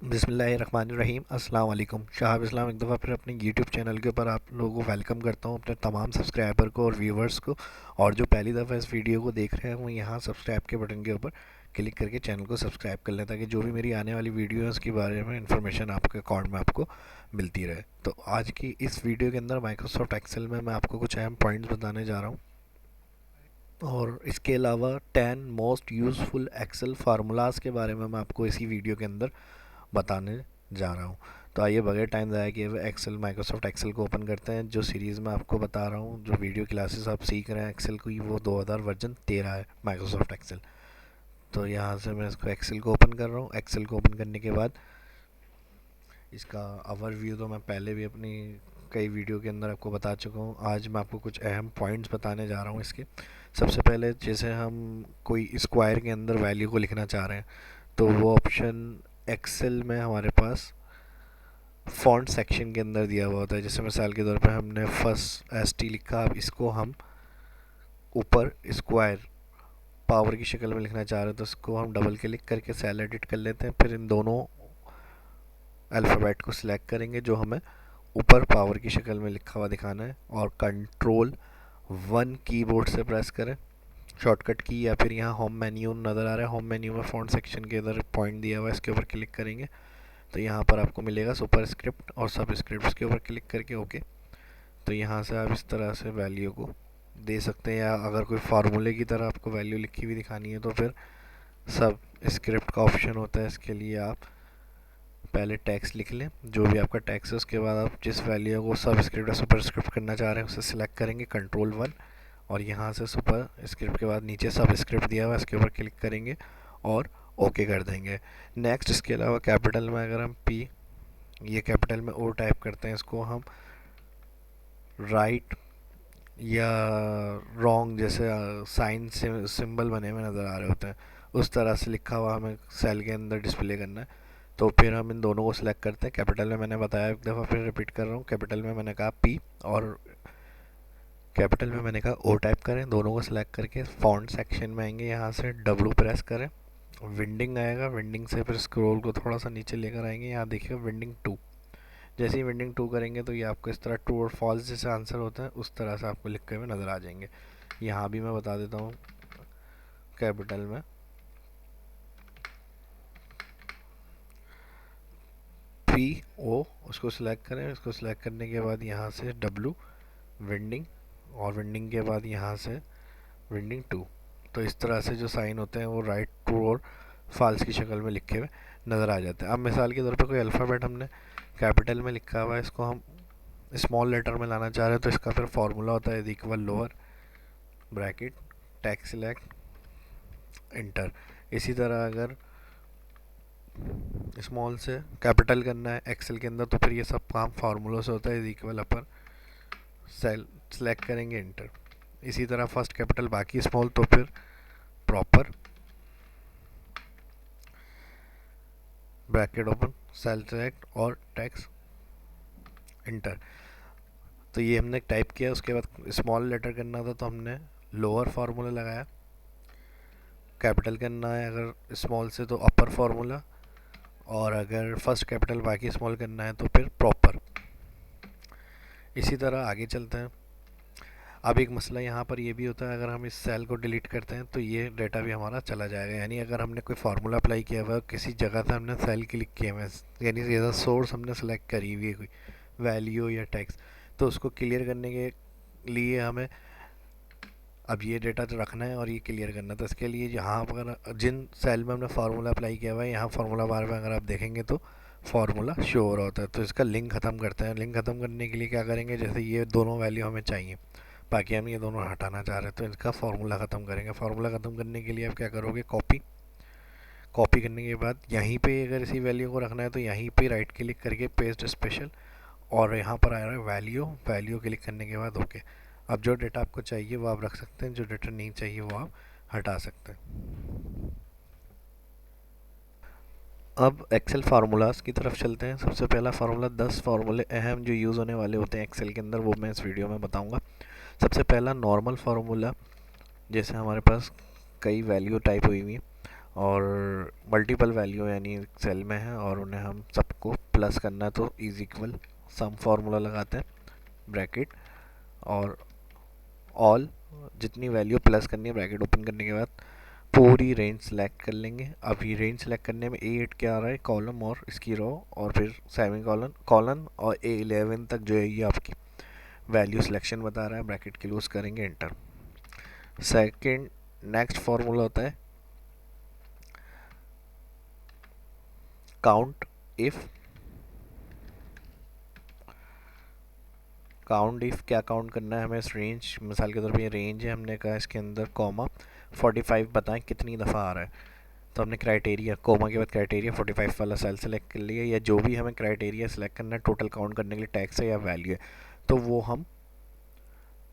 बिस्मिल्लाहिर्रहमानिर्रहीम अस्सलाम वालेकुम। शाहाब इस्लाम एक दफ़ा फिर अपने यूट्यूब चैनल के ऊपर आप लोगों को वेलकम करता हूँ, अपने तमाम सब्सक्राइबर को और व्यूवर्स को। और जो पहली दफ़ा इस वीडियो को देख रहे हैं वो यहाँ सब्सक्राइब के बटन के ऊपर क्लिक करके चैनल को सब्सक्राइब कर लें, ताकि जो भी मेरी आने वाली वीडियोज़ के बारे में इंफॉर्मेशन आपके अकाउंट में आपको मिलती रहे। तो आज की इस वीडियो के अंदर माइक्रोसॉफ्ट एक्सेल में मैं आपको कुछ अहम पॉइंट्स बताने जा रहा हूँ, और इसके अलावा 10 मोस्ट यूज़फुल एक्सेल फार्मूलाज के बारे में मैं आपको इसी वीडियो के अंदर बताने जा रहा हूँ। तो आइए बगैर टाइम ज़ाया किए हुए एक्सेल माइक्रोसॉफ्ट एक्सेल को ओपन करते हैं। जो सीरीज़ में आपको बता रहा हूँ, जो वीडियो क्लासेस आप सीख रहे हैं एक्सेल की, वो 2000 वर्जन 13 है माइक्रोसॉफ्ट एक्सेल। तो यहाँ से मैं इसको एक्सेल को ओपन कर रहा हूँ। एक्सेल को ओपन करने के बाद इसका ओवरव्यू तो मैं पहले भी अपनी कई वीडियो के अंदर आपको बता चुका हूँ। आज मैं आपको कुछ अहम पॉइंट्स बताने जा रहा हूँ इसके। सबसे पहले, जैसे हम कोई स्क्वायर के अंदर वैल्यू को लिखना चाह रहे हैं, तो वो ऑप्शन एक्सेल में हमारे पास फॉन्ट सेक्शन के अंदर दिया हुआ होता है। जैसे मिसाल के तौर पे हमने फर्स्ट एस टी लिखा, अब इसको हम ऊपर स्क्वायर पावर की शक्ल में लिखना चाह रहे हैं, तो इसको हम डबल क्लिक करके सेल एडिट कर लेते हैं। फिर इन दोनों अल्फ़ाबेट को सिलेक्ट करेंगे जो हमें ऊपर पावर की शक्ल में लिखा हुआ दिखाना है, और कंट्रोल 1 कीबोर्ड से प्रेस करें, शॉर्टकट की, या फिर यहाँ होम मेन्यू नज़र आ रहा है, होम मेन्यू में फॉन्ट सेक्शन के इधर पॉइंट दिया हुआ है, इसके ऊपर क्लिक करेंगे तो यहाँ पर आपको मिलेगा सुपर स्क्रिप्ट, और सब स्क्रिप्ट के ऊपर क्लिक करके ओके। तो यहाँ से आप इस तरह से वैल्यू को दे सकते हैं, या अगर कोई फार्मूले की तरह आपको वैल्यू लिखी हुई दिखानी है तो फिर सब स्क्रिप्ट का ऑप्शन होता है। इसके लिए आप पहले टैक्स लिख लें, जो भी आपका टैक्स है, उसके बाद आप जिस वैल्यू को सब स्क्रिप्ट या सुपर स्क्रिप्ट करना चाह रहे हैं उसे सिलेक्ट करेंगे कंट्रोल 1, और यहाँ से सुपर स्क्रिप्ट के बाद नीचे सब स्क्रिप्ट दिया हुआ है इसके ऊपर क्लिक करेंगे और ओके कर देंगे। नेक्स्ट, इसके अलावा कैपिटल में अगर हम पी, ये कैपिटल में ओ टाइप करते हैं, इसको हम राइट या रॉन्ग, जैसे साइन सिंबल बने हुए नज़र आ रहे होते हैं, उस तरह से लिखा हुआ हमें सेल के अंदर डिस्प्ले करना है। तो फिर हम इन दोनों को सिलेक्ट करते हैं। कैपिटल में मैंने बताया, एक दफ़ा फिर रिपीट कर रहा हूँ, कैपिटल में मैंने कहा पी, और कैपिटल में मैंने कहा ओ टाइप करें। दोनों को सिलेक्ट करके फॉन्ट सेक्शन में आएंगे, यहाँ से डब्लू प्रेस करें, विंडिंग आएगा, विंडिंग से फिर स्क्रॉल को थोड़ा सा नीचे लेकर आएंगे, यहाँ देखिए विंडिंग 2। जैसे ही विंडिंग 2 करेंगे तो ये आपको इस तरह ट्रू और फॉल्स जैसे आंसर होता है उस तरह से आपको लिखे हुए नज़र आ जाएंगे। यहाँ भी मैं बता देता हूँ, कैपिटल में पी ओ, उसको सिलेक्ट करें, उसको सिलेक्ट करने के बाद यहाँ से डब्लू विंडिंग, और विंडिंग के बाद यहाँ से विंडिंग 2। तो इस तरह से जो साइन होते हैं वो राइट, ट्रू और फॉल्स की शक्ल में लिखे हुए नज़र आ जाते हैं। अब मिसाल के तौर पे कोई अल्फ़ाबेट हमने कैपिटल में लिखा हुआ है, इसको हम स्मॉल लेटर में लाना चाह रहे हैं, तो इसका फिर फॉर्मूला होता है equal lower bracket tax select inter. इसी तरह अगर स्मॉल से कैपिटल करना है एक्सेल के अंदर, तो फिर ये सब काम फार्मूलों से होता है इक्वल अपर सेल सेलेक्ट करेंगे इंटर। इसी तरह फर्स्ट कैपिटल बाकी स्मॉल, तो फिर proper bracket open cell select और टैक्स इंटर। तो ये हमने टाइप किया, उसके बाद स्मॉल लेटर करना था तो हमने लोअर फार्मूला लगाया, कैपिटल करना है अगर स्मॉल से तो अपर फार्मूला, और अगर फर्स्ट कैपिटल बाकी स्मॉल करना है तो फिर प्रॉपर। इसी तरह आगे चलते हैं। अब एक मसला यहाँ पर ये भी होता है, अगर हम इस सेल को डिलीट करते हैं तो ये डेटा भी हमारा चला जाएगा। यानी अगर हमने कोई फार्मूला अप्लाई किया हुआ है, किसी जगह से हमने सेल क्लिक किया हुआ है, यानी एज सोर्स हमने सेलेक्ट करी हुई है कोई वैल्यू या टेक्स्ट, तो उसको क्लियर करने के लिए हमें अब ये डेटा तो रखना है और ये क्लियर करना है। तो इसके लिए यहाँ पर जिन सेल में हमने फार्मूला अप्लाई किया हुआ है, यहाँ फार्मूला बार में अगर आप देखेंगे तो फार्मूला शो हो रहा होता है। तो इसका लिंक ख़त्म करते हैं। लिंक ख़त्म करने के लिए क्या करेंगे, जैसे ये दोनों वैल्यू हमें चाहिए, बाकी हम ये दोनों हटाना चाह रहे हैं, तो इसका फार्मूला ख़त्म करेंगे। फार्मूला ख़त्म करने के लिए आप क्या करोगे, कॉपी, कॉपी करने के बाद यहीं पे अगर इसी वैल्यू को रखना है तो यहीं पे राइट क्लिक करके पेस्ट स्पेशल, और यहाँ पर आ रहा है वैल्यू, वैल्यू क्लिक करने के बाद ओके। अब जो डेटा आपको चाहिए वो आप रख सकते हैं, जो डेटा नहीं चाहिए वो आप हटा सकते हैं। अब एक्सेल फार्मूलाज की तरफ चलते हैं। सबसे पहला फार्मूला, 10 फार्मूले अहम जो यूज़ होने वाले होते हैं एक्सेल के अंदर, वो मैं इस वीडियो में बताऊंगा। सबसे पहला नॉर्मल फार्मूला, जैसे हमारे पास कई वैल्यू टाइप हुई हुई है और मल्टीपल वैल्यू यानी सेल में है और उन्हें हम सबको प्लस करना है, तो इज इक्वल सम फार्मूला लगाते हैं ब्रैकेट और ऑल, जितनी वैल्यू प्लस करनी है ब्रैकेट ओपन करने के बाद पूरी रेंज सेलेक्ट कर लेंगे। अभी रेंज सेलेक्ट करने में A8 क्या आ रहा है, कॉलम और इसकी रो, और फिर सेमी कॉलन कॉलन और A11 तक जो है ये आपकी वैल्यू सिलेक्शन बता रहा है। ब्रैकेट क्लोज करेंगे, एंटर। सेकंड नेक्स्ट फॉर्मूला होता है काउंट इफ। काउंट इफ क्या काउंट करना है हमें, इस रेंज, मिसाल के तौर पे ये रेंज है, हमने कहा इसके अंदर कॉमा 45 बताएं कितनी दफ़ा आ रहा है, तो हमने क्राइटेरिया कोमा के बाद क्राइटेरिया 45 वाला सेल सेलेक्ट कर लिया, या जो भी हमें क्राइटेरिया सेलेक्ट करना है टोटल काउंट करने के लिए टैक्स है या वैल्यू है, तो वो हम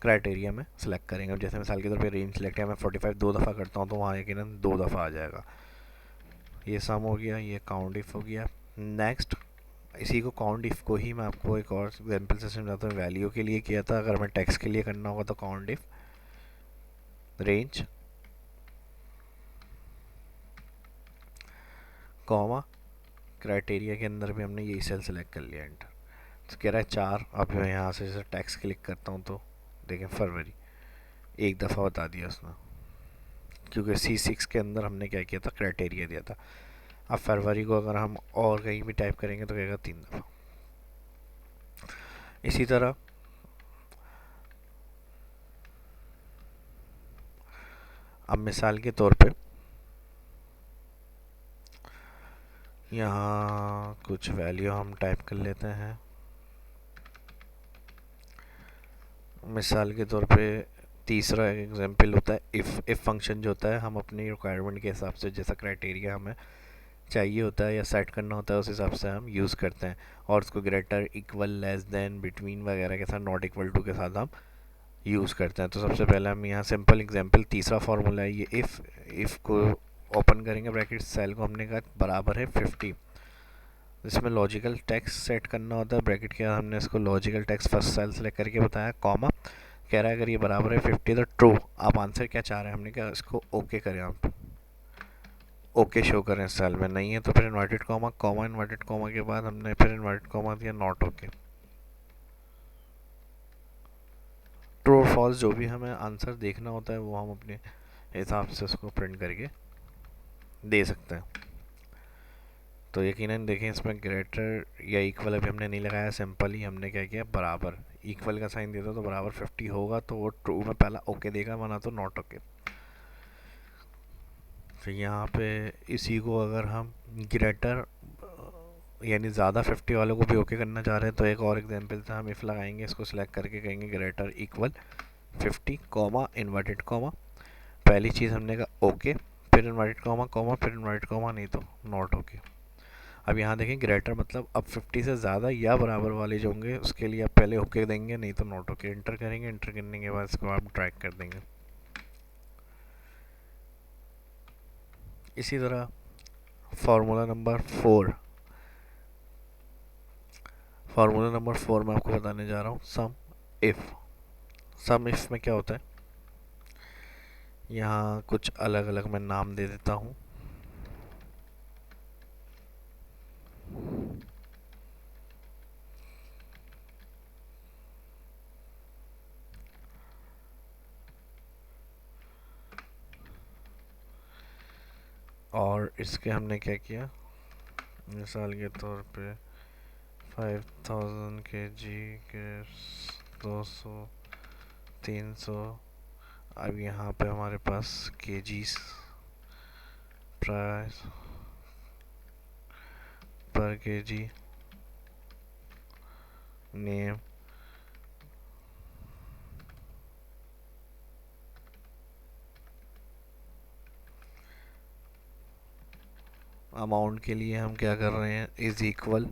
क्राइटेरिया में सेलेक्ट करेंगे। अब जैसे मिसाल के तौर पे रेंज सेलेक्ट है, मैं 45 दो दफ़ा करता हूँ तो वहाँ यकीनन दो दफ़ा आ जाएगा। ये सम हो गया, ये काउंट इफ हो गया। नेक्स्ट इसी को काउंट इफ को ही मैं आपको एक और एग्जाम्पल से समझाता हूँ। वैल्यू के लिए किया था, अगर हमें टैक्स के लिए करना होगा तो count if range comma criteria के अंदर भी हमने यही सेल सेलेक्ट कर लिया, एंटर। तो कह रहा है 4। अब मैं यहाँ से जैसे टैक्स क्लिक करता हूँ तो देखें फरवरी एक दफ़ा बता दिया उसने, क्योंकि C6 के अंदर हमने क्या किया था, क्राइटेरिया दिया था। अब फरवरी को अगर हम और कहीं भी टाइप करेंगे तो कहेगा 3 दफ़ा। इसी तरह अब मिसाल के तौर पे यहाँ कुछ वैल्यू हम टाइप कर लेते हैं। मिसाल के तौर पे तीसरा एग्जांपल होता है इफ़ फंक्शन जो होता है, हम अपनी रिक्वायरमेंट के हिसाब से जैसा क्राइटेरिया हमें चाहिए होता है या सेट करना होता है उस हिसाब से हम यूज़ करते हैं, और उसको greater, equal, less than, between वगैरह के साथ, नॉट इक्वल टू के साथ हम यूज़ करते हैं। तो सबसे पहले हम यहाँ सिंपल एग्जांपल, तीसरा फार्मूला है ये इफ़ को ओपन करेंगे ब्रैकेट, सेल को हमने कहा बराबर है 50, इसमें लॉजिकल टेक्स्ट सेट करना होता है। ब्रैकेट के हमने इसको logical text first cell select करके बताया, कॉमा कह रहा है अगर ये बराबर है 50 तो ट्रू। आप आंसर क्या चाह रहे हैं, हमने कहा इसको ओके करें, आप ओके शो करें सेल में, नहीं है तो फिर inverted comma, comma inverted comma के बाद हमने फिर इन्वर्टेड कॉमा दिया, नॉट ओके। ट्रू और फॉल्स जो भी हमें आंसर देखना होता है वो हम अपने हिसाब से उसको प्रिंट करके दे सकते हैं। तो यकीनन देखें इसमें ग्रेटर या इक्वल अभी हमने नहीं लगाया, सिंपल ही हमने क्या किया, बराबर इक्वल का साइन देता तो बराबर 50 होगा तो वो ट्रू में पहला ओके देगा, वरना तो नॉट ओके। तो यहाँ पे इसी को अगर हम ग्रेटर यानी ज़्यादा 50 वालों को भी ओके करना चाह रहे हैं तो एक और एग्जांपल था, हम इफ़ लगाएंगे, इसको सिलेक्ट करके कहेंगे greater equal 50 comma inverted comma, पहली चीज़ हमने कहा ओके, फिर इन्वर्टेड कॉमा कॉमा, फिर इन्वर्टेड कॉमा, नहीं तो नॉट ओके। अब यहाँ देखें ग्रेटर मतलब अब 50 से ज़्यादा या बराबर वाले जो होंगे उसके लिए आप पहले ओके देंगे, नहीं तो नॉट ओके। एंटर करेंगे, एंटर करने के बाद इसको आप ड्रैग कर देंगे। इसी तरह फार्मूला नंबर 4, फार्मूला नंबर 4 मैं आपको बताने जा रहा हूँ, सम इफ़ में क्या होता है, यहाँ कुछ अलग अलग मैं नाम दे देता हूँ। और इसके हमने क्या किया, मिसाल के तौर पे 5000 kg के 200 300। अब यहाँ पे हमारे पास kgs प्राइस पर kg नेम, अमाउंट के लिए हम क्या कर रहे हैं, इज इक्वल,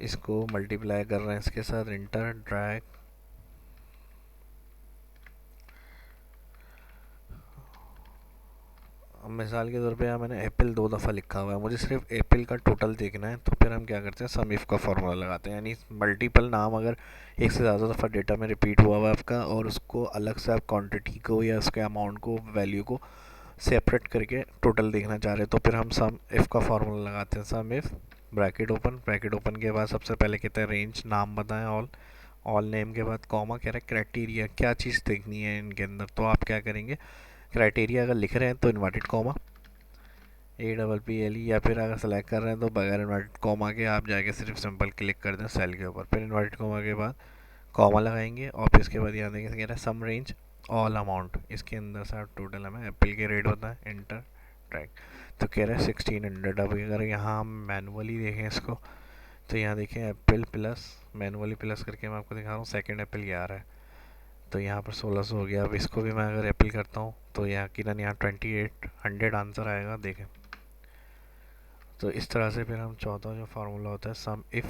इसको मल्टीप्लाई कर रहे हैं इसके साथ, इंटर ड्रैग। अब मिसाल के तौर पे यहाँ मैंने एप्पल दो दफ़ा लिखा हुआ है, मुझे सिर्फ एप्पल का टोटल देखना है, तो फिर हम क्या करते हैं, सम इफ का फॉर्मूला लगाते हैं। यानी मल्टीपल नाम अगर एक से ज़्यादा दफ़ा डेटा में रिपीट हुआ हुआ है आपका, और उसको अलग से आप क्वांटिटी को या उसके अमाउंट को, वैल्यू को सेपरेट करके टोटल देखना चाह रहे हैं, तो फिर हम सम इफ़ का फॉर्मूला लगाते हैं। सम इफ़ ब्रैकेट ओपन के बाद सबसे पहले कहते हैं रेंज, नाम बताएं ऑल नेम के बाद कॉमा कह रहे हैं क्राइटेरिया, क्या चीज़ देखनी है इनके अंदर। तो आप क्या करेंगे, क्राइटेरिया अगर लिख रहे हैं तो इन्वर्टेड कॉमा APPLE, या फिर अगर सेलेक्ट कर रहे हैं तो बगैर इन्वर्टेड कॉमा के आप जाके सिर्फ सिंपल क्लिक कर दें सेल के ऊपर, फिर इन्वर्टेड कॉमा के बाद कॉमा लगाएंगे और फिर इसके बाद यहाँ देखें कह रहा है सम रेंज ऑल अमाउंट, इसके अंदर से आप टोटल हमें एप्पल के रेट बताएं, इंटर ट्रैक। तो कह रहा है 1600। अब अगर यहाँ हम मैनुअली देखें इसको तो यहाँ देखें एप्पल प्लस, मैनुअली प्लस करके मैं आपको दिखा रहा हूँ, सेकेंड एप्पल ये आ रहा है, तो यहाँ पर 1600 हो गया। अब इसको भी मैं अगर एप्पल करता हूँ तो यहाँ की यहाँ 2800 आंसर आएगा, देखें। तो इस तरह से फिर हम चौथा जो फार्मूला होता है सम इफ़,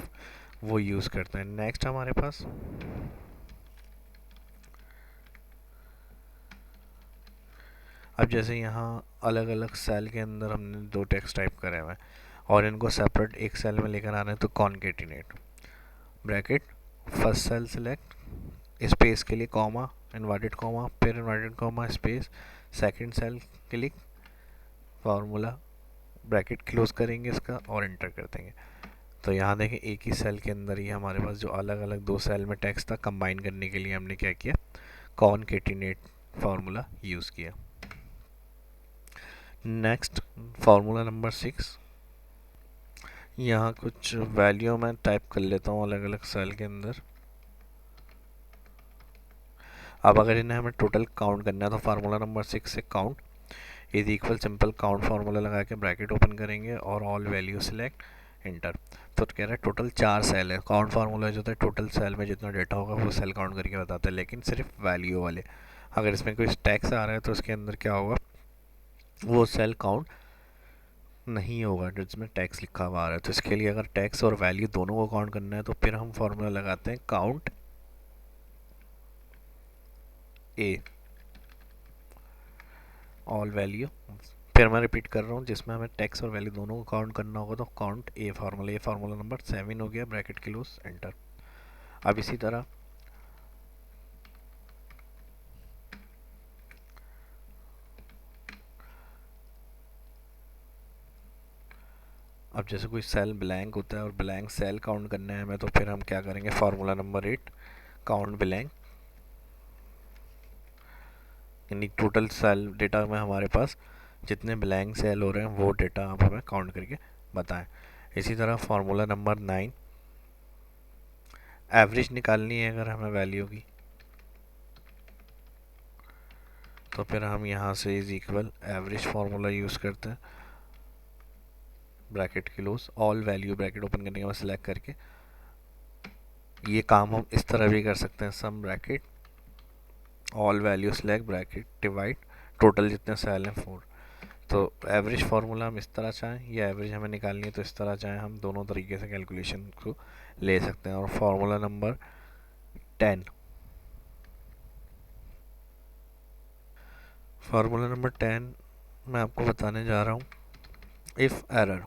वो यूज़ करते हैं। नेक्स्ट हमारे पास अब जैसे यहाँ अलग अलग सेल के अंदर हमने दो टेक्स्ट टाइप करे हुए हैं और इनको सेपरेट एक सेल में लेकर आना है, तो concatenate bracket, first cell select, space के लिए कॉमा, इन्वर्टेड कॉमा, फिर inverted comma space, second cell click, formula bracket close करेंगे इसका और इंटर कर देंगे। तो यहाँ देखें एक ही सेल के अंदर ही हमारे पास जो अलग अलग दो सेल में टेक्स्ट था, कंबाइन करने के लिए हमने क्या किया, कॉन्केटिनेट फार्मूला यूज़ किया। नेक्स्ट फार्मूला नंबर 6, यहाँ कुछ वैल्यू मैं टाइप कर लेता हूँ अलग अलग सेल के अंदर। अब अगर इन्हें हमें टोटल काउंट करना है तो फार्मूला नंबर 6 से count is equal simple count formula लगा के ब्रैकेट ओपन करेंगे और ऑल वैल्यू सिलेक्ट, इंटर। तो कह रहा है टोटल 4 सेल है। काउंट फार्मूला जो होता है टोटल सेल में जितना डेटा होगा वो सेल काउंट करके बताता है, लेकिन सिर्फ वैल्यू वाले। अगर इसमें कोई टैक्स आ रहा है तो इसके अंदर क्या होगा, वो सेल काउंट नहीं होगा जिसमें टैक्स लिखा हुआ आ रहा है। तो इसके लिए अगर टैक्स और वैल्यू दोनों को काउंट करना है तो फिर हम फार्मूला लगाते हैं काउंट ए ऑल वैल्यू। फिर मैं रिपीट कर रहा हूँ, जिसमें हमें टैक्स और वैल्यू दोनों को काउंट करना होगा तो काउंट ए फार्मूला, ये फार्मूला नंबर 7 हो गया, ब्रैकेट क्लोज, एंटर। अब इसी तरह अब जैसे कोई सेल ब्लैंक होता है और ब्लैंक सेल काउंट करना है हमें, तो फिर हम क्या करेंगे, फार्मूला नंबर 8 काउंट ब्लैंक, यानी टोटल सेल डेटा में हमारे पास जितने ब्लैंक सेल हो रहे हैं वो डेटा आप हमें काउंट करके बताएं। इसी तरह फार्मूला नंबर 9 एवरेज निकालनी है अगर हमें वैल्यू की, तो फिर हम यहाँ से is equal average formula use करते हैं, bracket close, all value bracket open करने के बाद सिलेक्ट करके। ये काम हम इस तरह भी कर सकते हैं, सम bracket all value select bracket divide total जितने सेल हैं 4। तो एवरेज फार्मूला हम इस तरह चाहें या एवरेज हमें निकालनी है तो इस तरह चाहें, हम दोनों तरीके से कैलकुलेशन को ले सकते हैं। और फार्मूला नंबर 10, फार्मूला नंबर 10 मैं आपको बताने जा रहा हूँ, इफ़ एरर।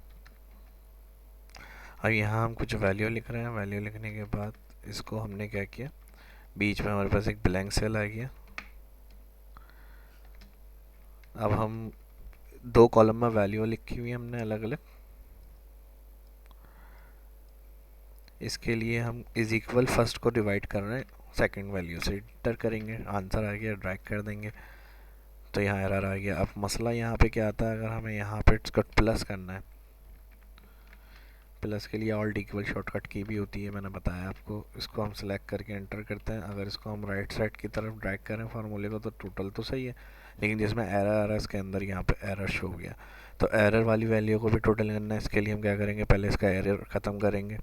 अब यहाँ हम कुछ वैल्यू लिख रहे हैं, वैल्यू लिखने के बाद इसको हमने क्या किया, बीच में हमारे पास एक ब्लैंक सेल आ गया। अब हम दो कॉलम में वैल्यू लिखी हुई है हमने अलग अलग, इसके लिए हम इज इक्वल फर्स्ट को डिवाइड कर रहे हैं सेकंड वैल्यू से, इंटर करेंगे, आंसर आ गया, ड्रैग कर देंगे तो यहाँ एरर आ गया। अब मसला यहाँ पे क्या आता है, अगर हमें यहाँ पे इसको प्लस करना है, प्लस के लिए ऑल्ट इक्वल शॉर्टकट की भी होती है, मैंने बताया आपको। इसको हम सेलेक्ट करके एंटर करते हैं। अगर इसको हम राइट साइड की तरफ ड्रैग करें फार्मूले को तो टोटल तो सही है, लेकिन जिसमें एरर आ रहा है इसके अंदर यहाँ पे एरर शो हो गया। तो एरर वाली वैल्यू को भी टोटल करना है, इसके लिए हम क्या करेंगे, पहले इसका एरर ख़त्म करेंगे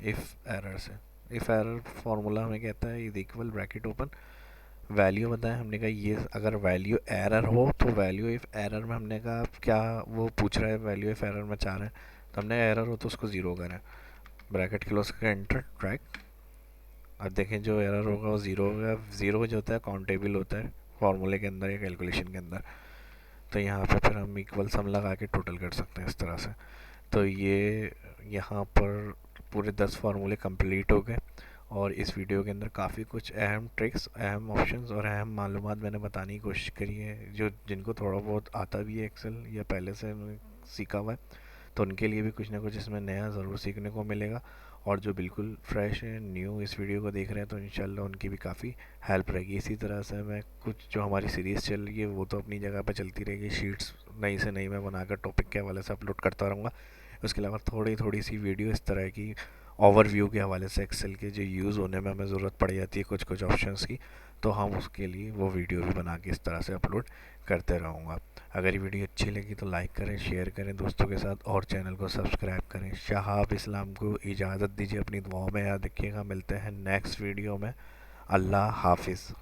इफ़ एरर से। इफ़ एरर फार्मूला हमें कहता है is equal bracket open, value बताएं, हमने कहा ये अगर वैल्यू एरर हो तो वैल्यू इफ़ एरर में हमने कहा क्या वो पूछ रहा है, वैल्यू इफ़ एरर में चाह रहे हैं तो हमने एरर हो तो उसको ज़ीरो करें, ब्रैकेट क्लोज करके एंटर ट्रैक। अब देखें जो एरर होगा वो ज़ीरो होगा, ज़ीरो जो होता है काउंटेबल होता है फार्मूले के अंदर या कैलकुलेशन के अंदर। तो यहाँ पे फिर हम इक्वल सम लगा के टोटल कर सकते हैं इस तरह से। तो ये यहाँ पर पूरे 10 फार्मूले कंप्लीट हो गए और इस वीडियो के अंदर काफ़ी कुछ अहम ट्रिक्स, अहम ऑप्शंस और अहम मालूमात मैंने बताने की कोशिश करी है, जो जिनको थोड़ा बहुत आता भी है एक्सेल या पहले से सीखा हुआ है, तो उनके लिए भी कुछ ना कुछ इसमें नया ज़रूर सीखने को मिलेगा। और जो बिल्कुल फ्रेश है, न्यू इस वीडियो को देख रहे हैं, तो इंशाल्लाह उनकी भी काफ़ी हेल्प रहेगी। इसी तरह से मैं कुछ जो हमारी सीरीज़ चल रही है वो तो अपनी जगह पर चलती रहेगी, शीट्स नई से नई मैं बनाकर टॉपिक के हवाले से अपलोड करता रहूँगा। उसके अलावा थोड़ी थोड़ी सी वीडियो इस तरह की ओवरव्यू के हवाले से, एक्सेल के जो यूज़ होने में हमें ज़रूरत पड़ जाती है कुछ कुछ ऑप्शंस की, तो हम उसके लिए वो वीडियो भी बना के इस तरह से अपलोड करते रहूँगा। अगर ये वीडियो अच्छी लगी तो लाइक करें, शेयर करें दोस्तों के साथ और चैनल को सब्सक्राइब करें। शहाब इस्लाम को इजाज़त दीजिए, अपनी दुआओं में याद रखिएगा। मिलते हैं नेक्स्ट वीडियो में। अल्लाह हाफिज़।